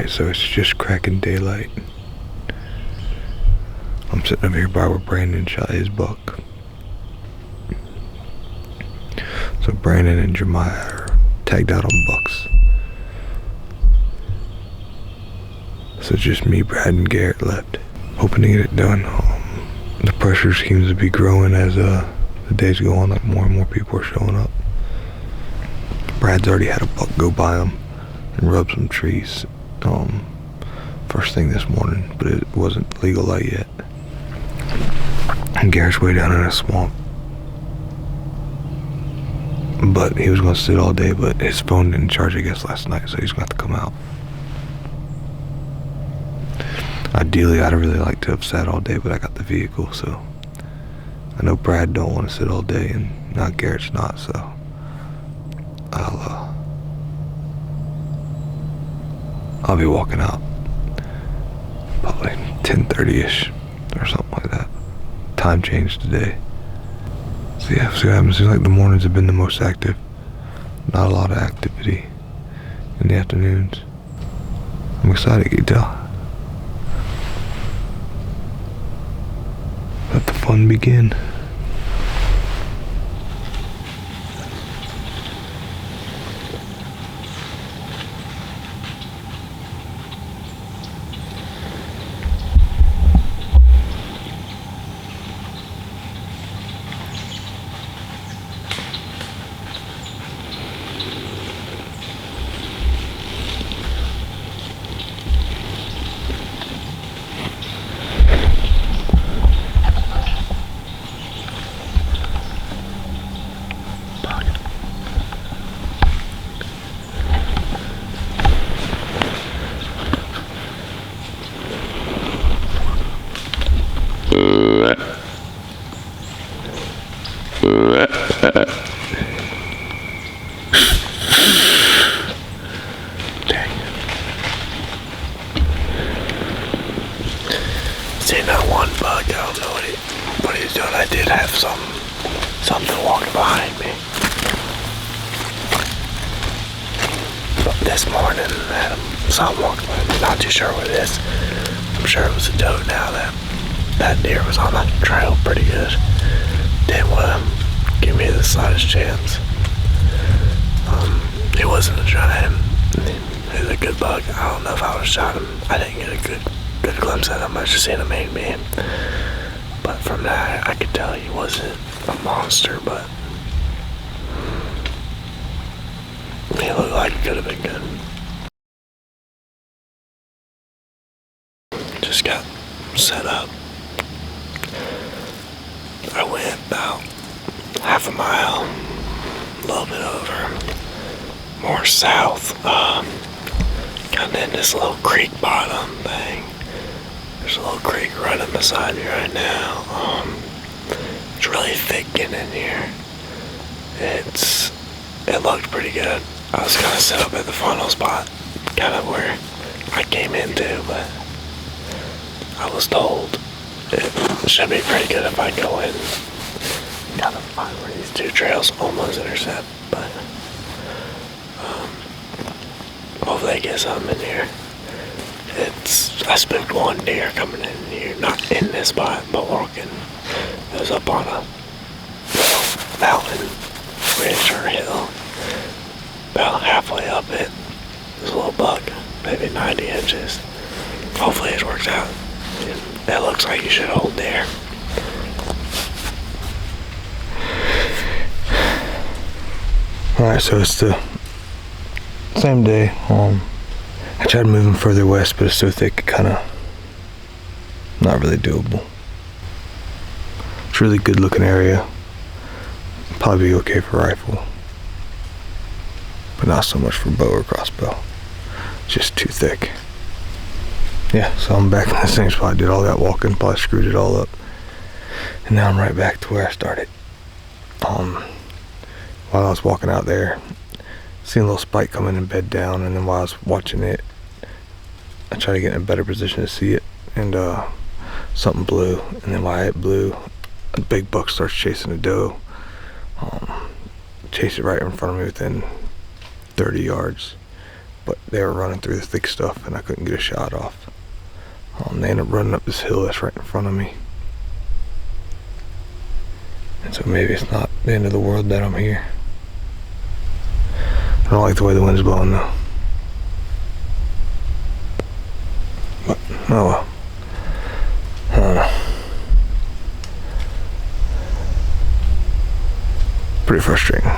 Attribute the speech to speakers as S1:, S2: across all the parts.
S1: Alright, so it's just cracking daylight. I'm sitting over here by where Brandon shot his buck. So Brandon and Jeremiah are tagged out on bucks. So it's just me, Brad, and Garrett left. Hoping to get it done. The pressure seems to be growing as the days go on, like more and more people are showing up. Brad's already had a buck go by him and rub some trees first thing this morning, but it wasn't legal light yet. And Garrett's way down in a swamp. But he was going to sit all day, but his phone didn't charge, I guess, last night, so he's going to have to come out. Ideally, I'd really like to have sat all day, but I got the vehicle, so I know Brad don't want to sit all day, and not Garrett's not, so I'll be walking out probably 10:30ish or something like that. Time change today. So yeah, see what happens. Seems like the mornings have been the most active. Not a lot of activity in the afternoons. I'm excited, you can tell. Let the fun begin.
S2: Seen that one bug, I don't know what he's doing. I did have something walking behind me. But this morning, something walking behind me. Not too sure what it is. I'm sure it was a doe now. That deer was on the trail pretty good. Didn't want to give me the slightest chance. He wasn't a giant. He was a good bug. I don't know if I would have shot him. I didn't get a good glimpse at him. I just seen a main beam. But from that, I could tell he wasn't a monster, but he looked like he could have been good. Just got set up. I went about half a mile, a little bit over, more south, kind of in this little creek bottom thing. There's a little creek running beside me right now. It's really thick getting in here. It looked pretty good. I was kind of set up at the funnel spot, kind of where I came into, but I was told it should be pretty good if I go in. Gotta find where these two trails almost intersect, but hopefully I get something in here. I spooked one deer coming in here, not in this spot, but walking. It was up on a little mountain ridge or hill. About halfway up it. There's a little buck, maybe 90 inches. Hopefully it works out. That looks like you should hold there.
S1: Alright, so it's the same day. I tried moving further west, but it's so thick, it kind of not really doable. It's a really good looking area. Probably be okay for rifle, but not so much for bow or crossbow. It's just too thick. Yeah, so I'm back in the same spot. I did all that walking, probably screwed it all up, and now I'm right back to where I started. While I was walking out there, seen a little spike come in and bed down, and then while I was watching it, I tried to get in a better position to see it, and something blew, and then while it blew, a big buck starts chasing a doe. Chased it right in front of me within 30 yards, but they were running through the thick stuff and I couldn't get a shot off. They ended up running up this hill that's right in front of me. And so maybe it's not the end of the world that I'm here. I don't like the way the wind's blowing though. But, oh well. I don't know. Pretty frustrating.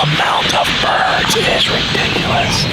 S2: Amount of birds is ridiculous.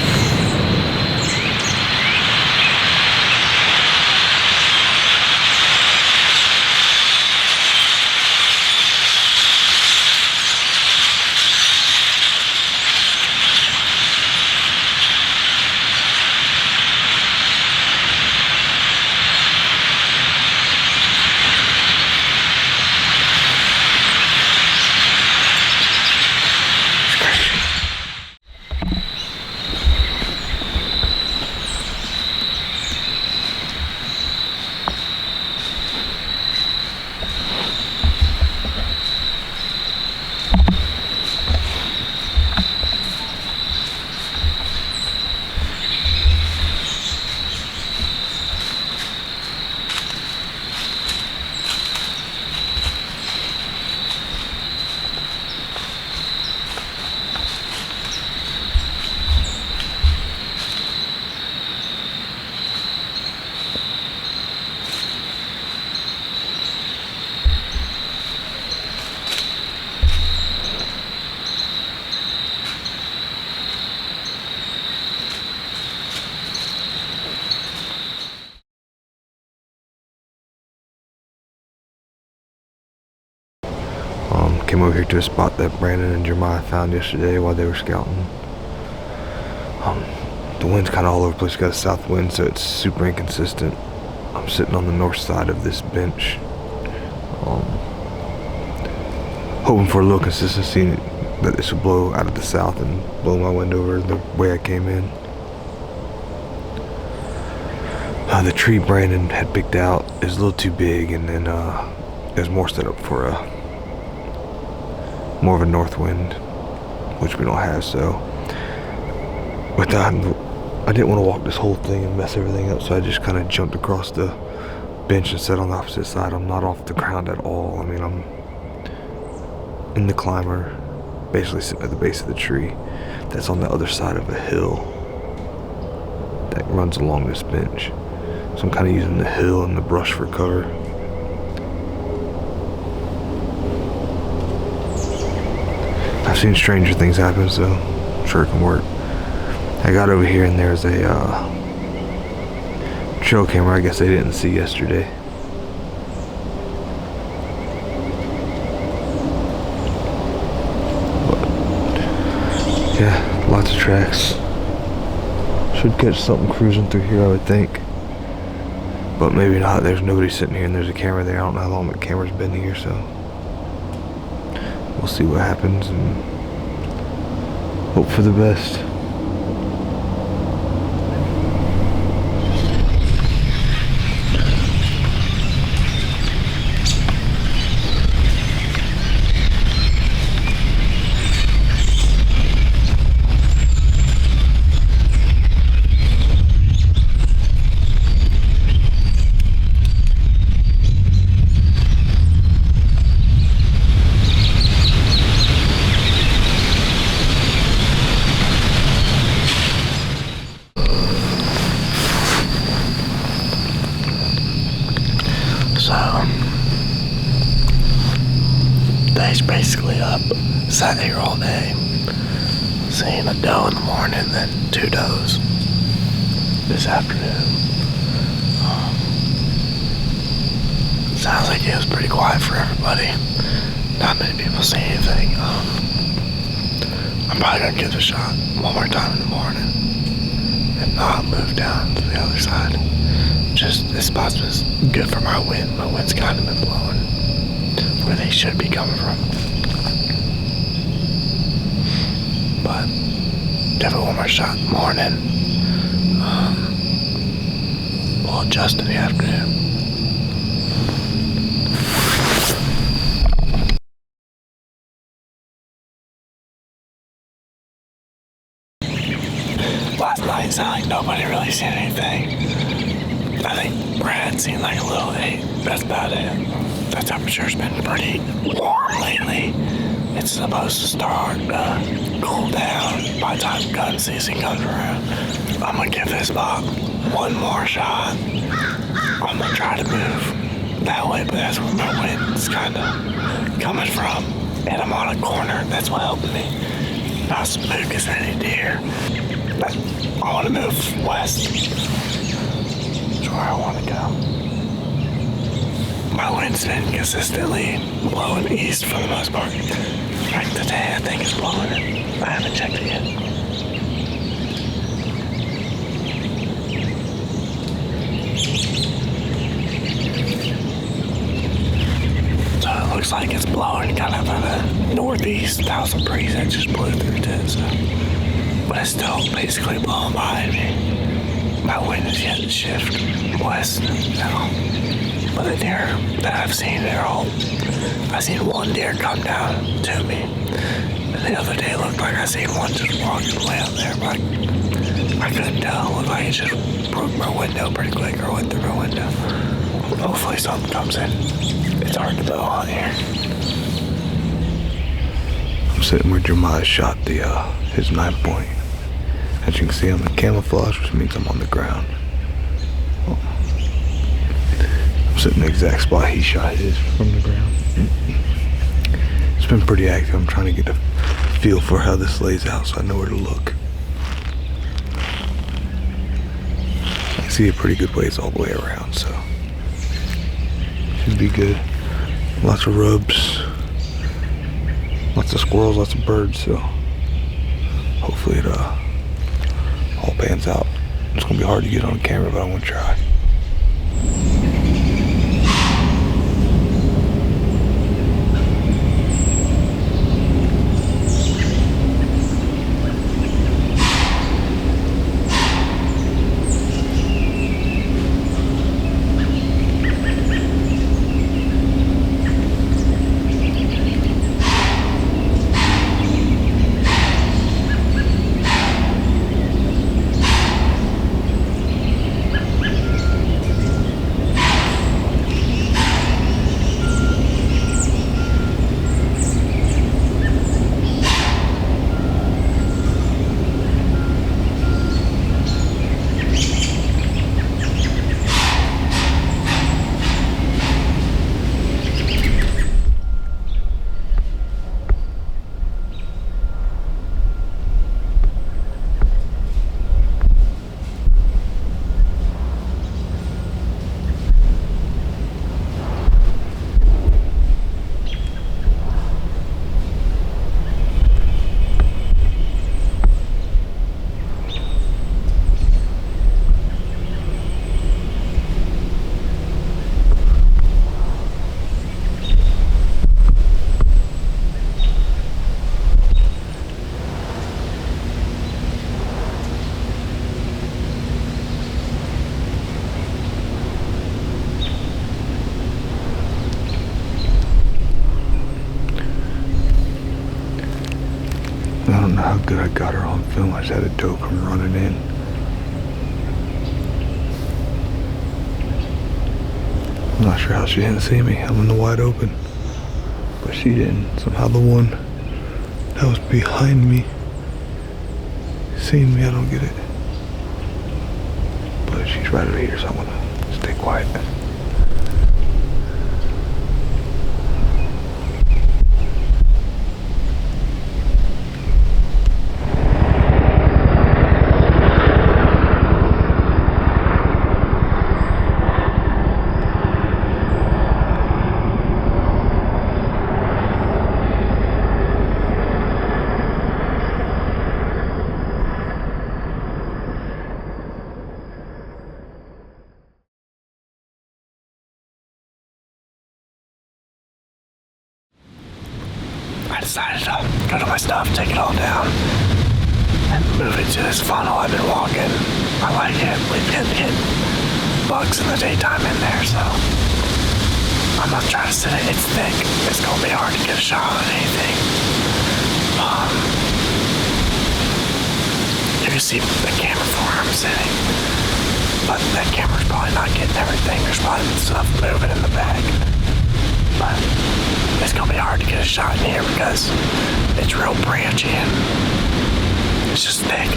S1: Came over here to a spot that Brandon and Jeremiah found yesterday while they were scouting. The wind's kind of all over the place. Got a south wind, so it's super inconsistent. I'm sitting on the north side of this bench, hoping for a little consistency, that this would blow out of the south and blow my wind over the way I came in. The tree Brandon had picked out is a little too big, and then it was more set up for more of a north wind, which we don't have. So with that, I didn't want to walk this whole thing and mess everything up, so I just kind of jumped across the bench and sat on the opposite side. I'm not off the ground at all. I mean, I'm in the climber, basically sitting at the base of the tree that's on the other side of a hill that runs along this bench. So I'm kind of using the hill and the brush for cover. I've seen stranger things happen, so I'm sure it can work. I got over here and there's a trail camera I guess they didn't see yesterday. But yeah, lots of tracks. Should catch something cruising through here, I would think. But maybe not. There's nobody sitting here and there's a camera there. I don't know how long the camera's been here, so we'll see what happens. And hope for the best.
S2: So, day's basically up. Sat here all day. Seeing a doe in the morning, then 2 does this afternoon. Sounds like it was pretty quiet for everybody. Not many people see anything. I'm probably gonna give it a shot one more time in the morning. If not, move down to the other side. Just this spot's been good for my wind. My wind's kind of been blowing where they should be coming from. But give it one more shot in the morning. We'll adjust in the afternoon. Last night it sounded like nobody really seen anything. I think Brad seemed like a little 8. That's about it. The temperature's been pretty warm lately. It's supposed to start cool down by the time gun season comes around. I'm gonna give this spot one more shot. I'm gonna try to move that way, but that's where my wind's kind of coming from. And I'm on a corner. That's what helped me. Not spook as any deer. But I want to move west. That's where I want to go. My wind's been consistently blowing east for the most part. Like today, I think it's blowing it. I haven't checked it yet. So it looks like it's blowing kind of a northeast. That was a breeze that just blew through it, so. But it's still basically blowing behind me. My wind is yet to shift west now. But the deer that I've seen, I've seen one deer come down to me. And the other day it looked like I seen one just walking way out there, but I couldn't tell. It looked like it just broke my window pretty quick or went through my window. Hopefully something comes in. It's hard to tell out here.
S1: I'm sitting where Jeremiah shot his 9-point. As you can see, I'm in camouflage, which means I'm on the ground. I'm sitting in the exact spot he shot his from the ground. It's been pretty active. I'm trying to get a feel for how this lays out so I know where to look. I see a pretty good ways all the way around, so should be good. Lots of rubs, lots of squirrels, lots of birds, so hopefully it all pans out. It's gonna be hard to get on camera, but I'm gonna try. how good I got her on film. I just had a doe come running in. I'm not sure how she didn't see me. I'm in the wide open. But she didn't. Somehow the one that was behind me seen me. I don't get it. But she's right over here, so I'm gonna stay quiet.
S2: I decided to go to my stuff, take it all down, and move it to this funnel I've been walking. I like it. We've been hitting bugs in the daytime in there, so I'm not trying to sit it. It's thick. It's gonna be hard to get a shot on anything. You can see the camera from where I'm sitting, but that camera's probably not getting everything. There's probably stuff moving in the bag. But it's gonna be hard to get a shot in here because it's real branchy and it's just thick.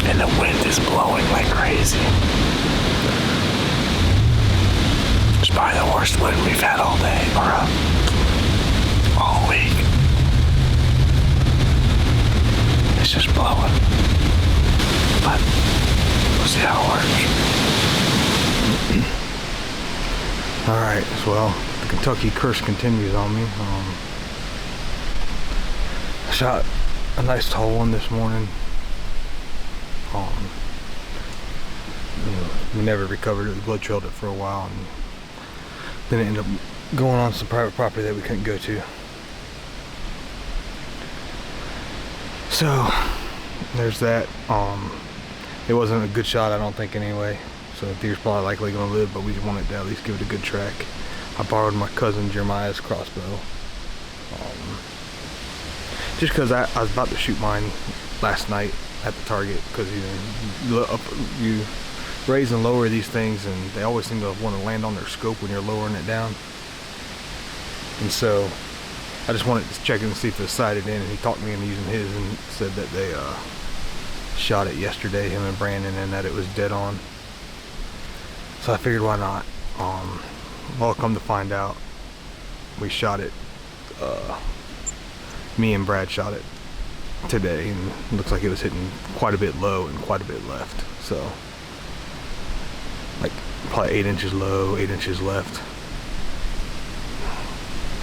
S2: And the wind is blowing like crazy. It's probably the worst wind we've had all day, or all week. It's just blowing. But we'll see how it works.
S1: Alright, well, the Kentucky curse continues on me. I shot a nice tall one this morning. We never recovered it. We blood trailed it for a while, and then it ended up going on some private property that we couldn't go to. So there's that. It wasn't a good shot, I don't think, anyway. So the deer's probably likely going to live, but we wanted to at least give it a good track. I borrowed my cousin Jeremiah's crossbow. Just because I was about to shoot mine last night at the target, because you raise and lower these things, and they always seem to want to land on their scope when you're lowering it down. And so I just wanted to check it and see if it was sighted in, and he talked me into using his and said that they shot it yesterday, him and Brandon, and that it was dead on. So I figured, why not? Well, come to find out, we shot it, me and Brad shot it today, and it looks like it was hitting quite a bit low and quite a bit left. So, like, probably 8 inches low, 8 inches left,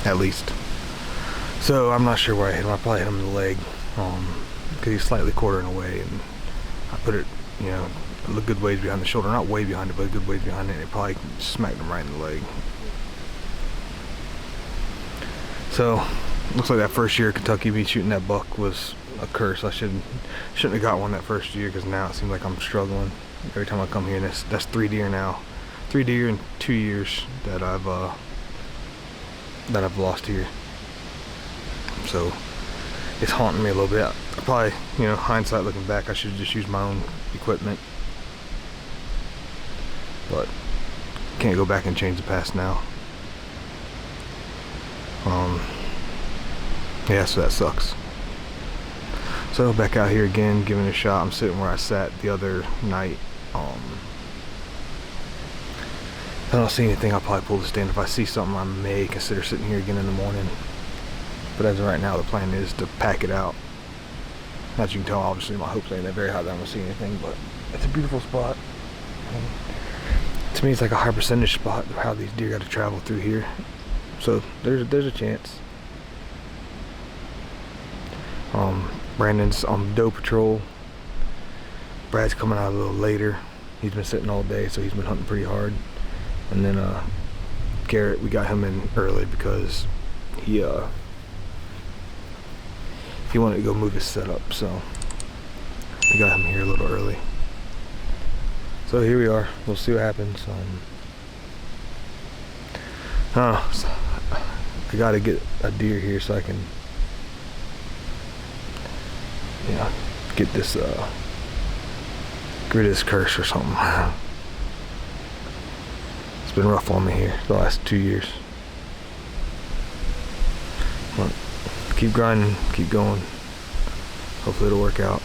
S1: at least. So I'm not sure where I hit him. I probably hit him in the leg, because he's slightly quartering away, and I put it, a good ways behind the shoulder, not way behind it, but a good ways behind it, and it probably smacked him right in the leg. So, looks like that first year Kentucky me shooting that buck was a curse. I shouldn't have got one that first year, because now it seems like I'm struggling every time I come here. And that's 3 deer now, 3 deer in 2 years that I've lost here. So it's haunting me a little bit. I probably, hindsight looking back, I should have just used my own equipment. But can't go back and change the past now. Yeah, so that sucks. So back out here again, giving it a shot. I'm sitting where I sat the other night. If I don't see anything, I'll probably pull the stand. If I see something, I may consider sitting here again in the morning. But as of right now, the plan is to pack it out. As you can tell, obviously my hopes ain't that very high that I'm gonna see anything, but it's a beautiful spot. To me, it's like a high percentage spot of how these deer got to travel through here. So there's a chance. Brandon's on doe patrol. Brad's coming out a little later. He's been sitting all day, so he's been hunting pretty hard. And then Garrett, we got him in early because he wanted to go move his setup, so we got him here a little early. So here we are. We'll see what happens. I gotta get a deer here so I can you know, get this, get rid of this curse or something. It's been rough on me here the last 2 years. But keep grinding, keep going. Hopefully it'll work out.